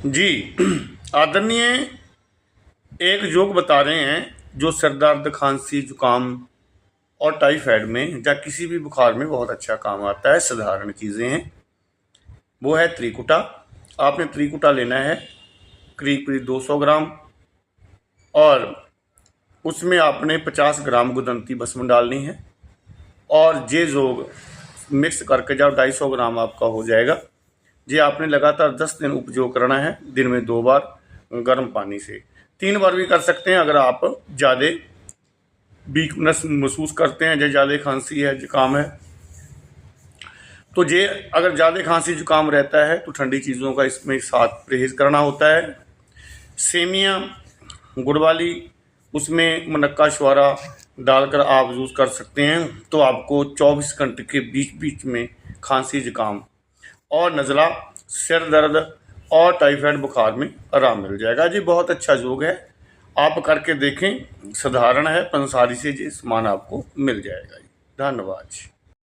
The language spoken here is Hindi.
जी आदरणीय, एक योग बता रहे हैं जो सर दर्द, खांसी, जुकाम और टाइफाइड में या किसी भी बुखार में बहुत अच्छा काम आता है। साधारण चीज़ें हैं, वो है त्रिकुटा। आपने त्रिकुटा लेना है करीब करीब 200 ग्राम, और उसमें आपने 50 ग्राम गुदंती भस्म डालनी है, और ये योग मिक्स करके जब 250 ग्राम आपका हो जाएगा, ये आपने लगातार 10 दिन उपयोग करना है। दिन में 2 बार गर्म पानी से, 3 बार भी कर सकते हैं अगर आप ज़्यादा वीकनेस महसूस करते हैं, जैसे ज़्यादा खांसी है, जुकाम है। तो ये अगर ज़्यादा खांसी जुकाम रहता है तो ठंडी चीज़ों का इसमें साथ परहेज करना होता है। सेमियाँ गुड़ वाली, उसमें मुनक्का छुहारा डालकर आप यूज़ कर सकते हैं, तो आपको 24 घंटे के बीच बीच में खांसी, जुकाम और नज़ला, सिर दर्द और टाइफाइड बुखार में आराम मिल जाएगा। जी बहुत अच्छा योग है, आप करके देखें। साधारण है, पंसारी से ये सामान आपको मिल जाएगा। धन्यवाद।